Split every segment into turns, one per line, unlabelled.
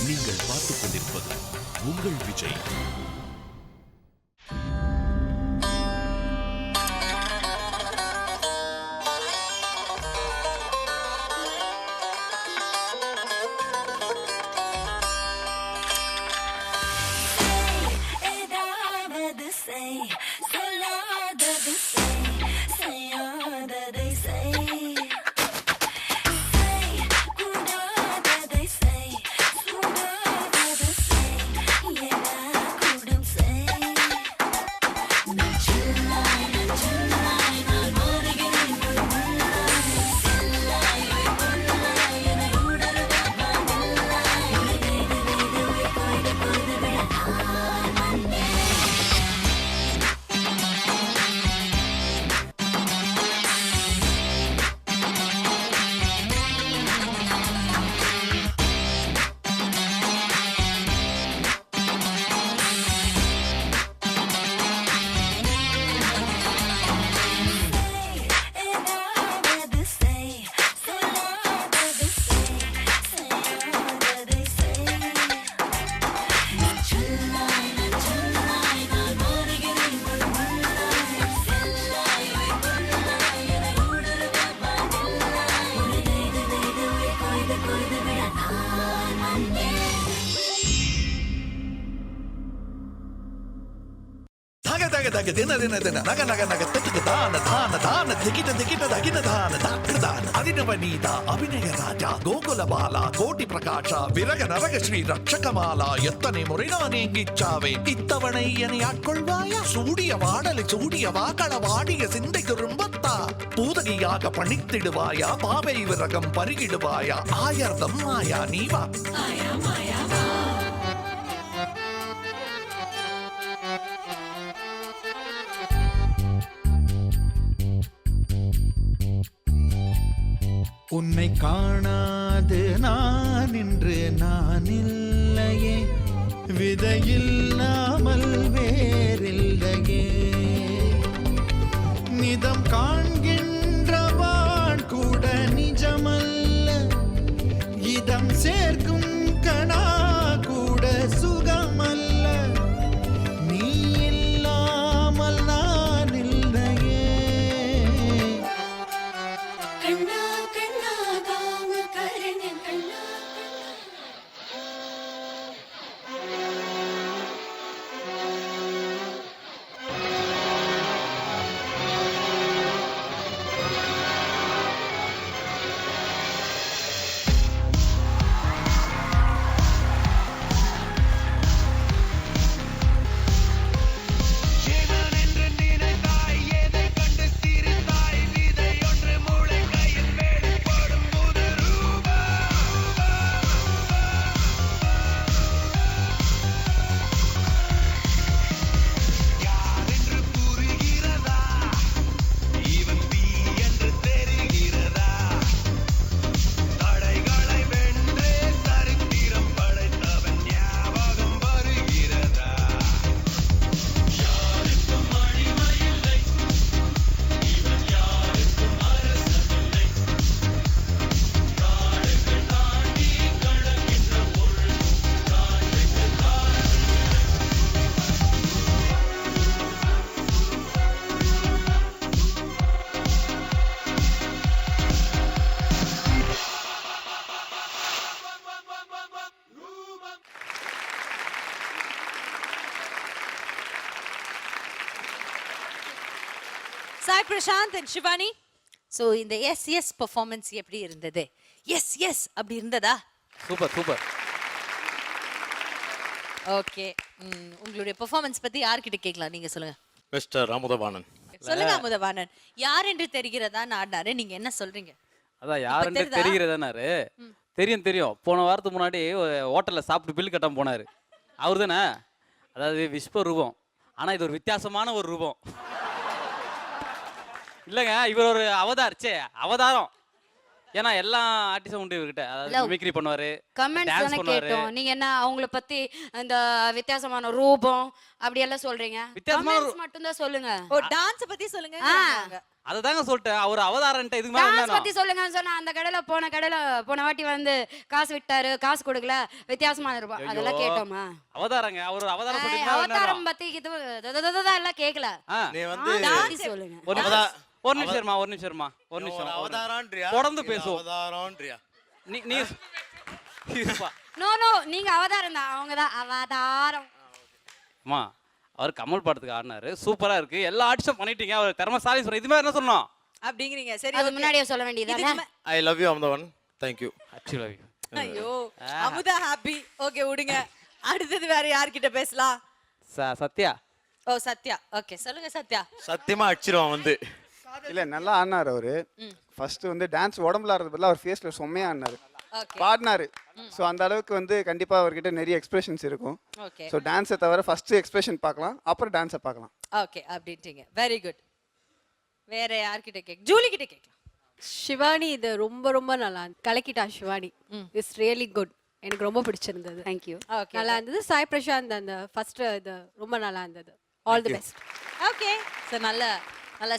நீங்கள் பார்த்துக் கொண்டிருப்பது உங்கள் விஜய். ಅಭಿನಯ ರಾಜ ಗೋಕುಲ ಬಾಲ ಕೋಟಿ ಪ್ರಕಾಶ ವಿರಗ ನರಗ ಶ್ರೀ ರಕ್ಷಕಮಾಲ ಎತ್ತನೆ ಮುறை நான் எங்கிச்சாவே இத்தவணை என்னை ஆட்கொள்வாயா சூடிய வாடலை சூடிய வாக்கள வாடிய சிந்தை திரும்பத்தா பூதகியாக பணித்திடுவாயா பாவை விரகம் பருகிடுவாயா ஆயர்தம் மாயா நீவா
உன்னை காணாது நான் இன்று நான் இல்லையே விதையில்லாமல் வேறில்லையே நிதம் காண்கின்றவான் கூட நிஜமல்ல இதம் சேர்க்கும் கணா கூட சுகமல்ல நீ இல்லாமல் நான் இல்லையே
சாய் பிரசாந்த் அண்ட் ஷிவானி. ஸோ இந்த எஸ் எஸ் பெர்ஃபார்மன்ஸ் எப்படி இருந்தது? எஸ் எஸ் அப்படி இருந்ததா?
Super super.
ஓகே, உங்களுடைய பெர்ஃபார்மன்ஸ் பத்தி யார்கிட்ட கேட்கலாம்? நீங்க சொல்லுங்க.
மிஸ்டர் அமுதவாணன்.
சொல்லுங்க அமுதவாணன். யார் என்று தெரிகிறதா ஆடினாரு, நீங்க என்ன சொல்றீங்க?
அதான் யார் என்று தெரிகிறதானாரு. தெரியும் தெரியும். போன வாரத்துக்கு முன்னாடி ஹோட்டலில் சாப்பிட்டு பில் கட்டாம போனாரு. அவர் தானே? அதாவது விஸ்வ ரூபம், ஆனால் இது ஒரு வித்தியாசமான ஒரு ரூபம் இல்லைங்க. இவர் ஒரு அவதாரம். ஏன்னா எல்லா ஆர்டிஸ்டும் உண்டு இவர்கிட்ட.
இல்ல.
அதாவது மிமிக்ரி பண்ணுவாரு,
கமெண்ட்ஸ்
டான்ஸ்
தானே
பண்ணுவாரு.
கேட்டோம். நீங்க என்ன அவங்கள பத்தி இந்த வித்தியாசமான ரூபம் அப்படி எல்லாம் சொல்றீங்க?
வித்தியாசமான
கமெண்ட்ஸ் மட்டும் தான் சொல்லுங்க.
ஓ டான்ஸ் பத்தி சொல்லுங்க.
அதுதாங்க சொல்லிட்டேன். அவர் அவதாரன்ட்ட இதுக்கு மேல
டான்ஸ்
என்ன
பத்தி சொல்லுங்கன்னு சொன்னா அந்த கடையில போன வாட்டி வந்து காசு விட்டாரு, காசு கொடுக்கல, வித்தியாசமான ரூபம் அதெல்லாம் கேட்டோமா?
அவதாரங்க. அவர் அவதாரம் சொல்லிட்டு
அவதாரம் பத்தி எல்லாம் கேட்கல.
நீ வந்து
டான்ஸ் சொல்லுங்க.
ஒரு நிமிஷம்
அவதாரான்றியா
தொடர்ந்து பேசுவோம்.
அவதாரான்றியா
நீ இருப்பா.
நோ நீங்க அவதாரம் தான், அவங்க தான் அவதாரம்.
அம்மா அவர் கமல் படத்துக்கு ஆடினாரு, சூப்பரா இருக்கு. எல்லா ஆர்டிஸ்டும் பண்ணிட்டீங்க. அவர் திறமைசாலி சொல்ற. இது மாதிரி என்ன சொன்னோம்?
அப்படிங்கிறீங்க. சரி
அது
okay.
முன்னாடியே சொல்ல வேண்டியதானே?
I love you Amudhavan. Thank you.
Actually
ஐயோ அமுதா ஹாப்பி. ஓகே விடுங்க. அடுத்தது வேற யார்கிட்ட பேசலாம்?
சத்யா.
ஓ சத்யா. ஓகே சொல்லுங்க சத்யா.
சத்தியமா அடிச்சிருவான் வந்து.
இல்ல நல்லா ஆடினாரு அவரு. ஃபர்ஸ்ட் வந்து டான்ஸ் உடம்புல ஆடுறது பதிலா அவர் ஃபேஸ்ல செம்மையா ஆடினாரு,
ஓகே
பாடினாரு. ஸோ அந்த அளவுக்கு வந்து கண்டிப்பா அவர்கிட்ட நிறைய எக்ஸ்பிரஷன்ஸ் இருக்கும்.
ஓகே
ஸோ டான்ஸை தவிர ஃபர்ஸ்ட் எக்ஸ்பிரஷன் பார்க்கலாம், அப்புறம் டான்ஸை பார்க்கலாம்.
ஓகே அப்படின்ட்டீங்க. Very good. வேற யார்கிட்ட ஜூலி கிட்ட கேட்கலாம்.
ஷிவானி இது ரொம்ப ரொம்ப நல்லா கலக்கிட்டா. Shivani it's really good. எனக்கு ரொம்ப பிடிச்சிருந்தது.
தேங்க்யூ.
ஓகே
நல்லா இருந்தது. சாய் பிரசாந்த் அந்த ஃபர்ஸ்ட் இது ரொம்ப நல்லா இருந்தது. All the best.
Okay so நல்லா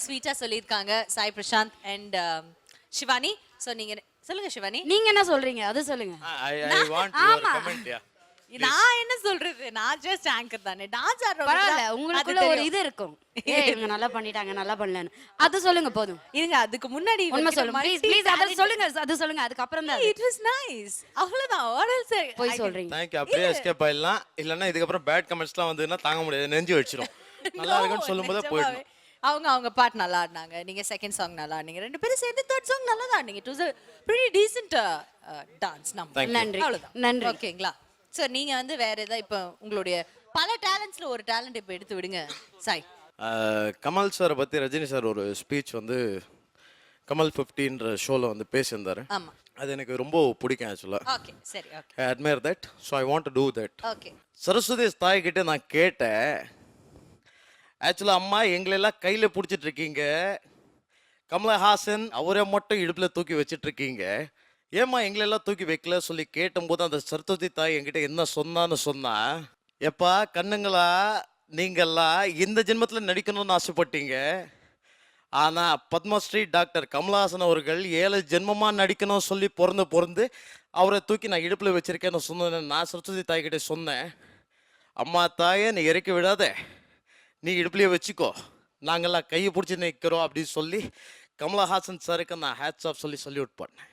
ஸ்வீட்டா சொல்லியிருக்காங்க சாய் பிரசாந்த் அண்ட் ஷிவானி. ஸோ நீங்க சொல்லுங்க ஷிவானி.
நீங்க என்ன சொல்றீங்க அது சொல்லுங்க.
I want your comment. Yeah
நான் என்ன சொல்றது, நான் ஜஸ்ட் ஆங்கர் தானே. டான்ஸ்
பரவாயில்ல, உங்களுக்குள்ள ஒரு இது இருக்கும். இவங்க நல்லா பண்ணிட்டாங்க, நல்லா பண்ணலன்னு அது சொல்லுங்க போதும்.
இருங்க அதுக்கு முன்னாடி
உண்மை சொல்லுங்க ப்ளீஸ் அது சொல்லுங்க. அது சொல்லுங்க, அதுக்கு அப்புறம் தான்
இட் வாஸ் நைஸ். அவ்வளவுதான். what else
போய் சொல்றீங்க.
Thank you. அப்படியே எஸ்கேப் ஆயிடலாம். இல்லன்னா இதுக்கு அப்புறம் பேட் கமெண்ட்ஸ்லாம் வந்ததுன்னா தாங்க முடியாது, நெஞ்சு வச்சிரும். நல்லா இருக்குன்னு சொல்லும்போது போயிடும்.
அவங்க பாட்டு நல்லா ஆடினாங்க. நீங்க செகண்ட் சாங் நல்லா ஆடினீங்க. ரெண்டு பேரும் சேர்ந்து தேர்ட் சாங் நல்லா தான் ஆடினீங்க. It was a pretty decent dance number.
நன்றி.
அவ்வளவுதான்.
நன்றி.
ஓகேங்களா? சோ நீங்க வந்து வேற ஏதாவது இப்போ உங்களுடைய பல டேலண்ட்ஸ்ல ஒரு டேலண்ட் இப்போ எடுத்து விடுங்க சாய்.
கமல் சாரை பற்றி ரஜினி சார் ஒரு ஸ்பீச் வந்து கமல் 50ன்ற ஷோவில் வந்து பேசியிருந்தாரு.
ஆமா.
அது எனக்கு ரொம்ப பிடிக்கும் ஆக்சுவலாக.
ஓகே சரி okay.
I admire that. So I want to do that.
Okay.
Saraswati தாய் கிட்ட நான் கேட்டேன், ஆக்சுவலாக அம்மா எங்களெல்லாம் கையில் பிடிச்சிட்டு இருக்கீங்க, கமலஹாசன் அவரை மட்டும் இடுப்பில் தூக்கி வச்சிட்டு இருக்கீங்க, ஏம்மா எங்களெல்லாம் தூக்கி வைக்கல சொல்லி கேட்டும்போது அந்த சரஸ்வதி தாய் என்கிட்ட என்ன சொன்னான்னு சொன்னா, எப்பா கண்ணுங்களா நீங்கள்லாம் இந்த ஜென்மத்தில் நடிக்கணும்னு ஆசைப்பட்டீங்க, ஆனால் பத்மஸ்ரீ டாக்டர் கமலஹாசன் அவர்கள் 7 ஜென்மமாக நடிக்கணும்னு சொல்லி பிறந்து அவரை தூக்கி நான் இடுப்பில் வச்சிருக்கேன்னு சொன்னேன். நான் சரஸ்வதி தாய்கிட்ட சொன்னேன், அம்மா தாயே நீ இறக்கி விடாத, நீ இடுப்புலையே வச்சுக்கோ, நாங்கள்லாம் கையை பிடிச்சி நிற்கிறோம் அப்படின்னு சொல்லி கமலஹாசன் சாருக்கு நான் ஹேட்ஸ் ஆஃப் சொல்லி சல்யூட் பண்ணேன்.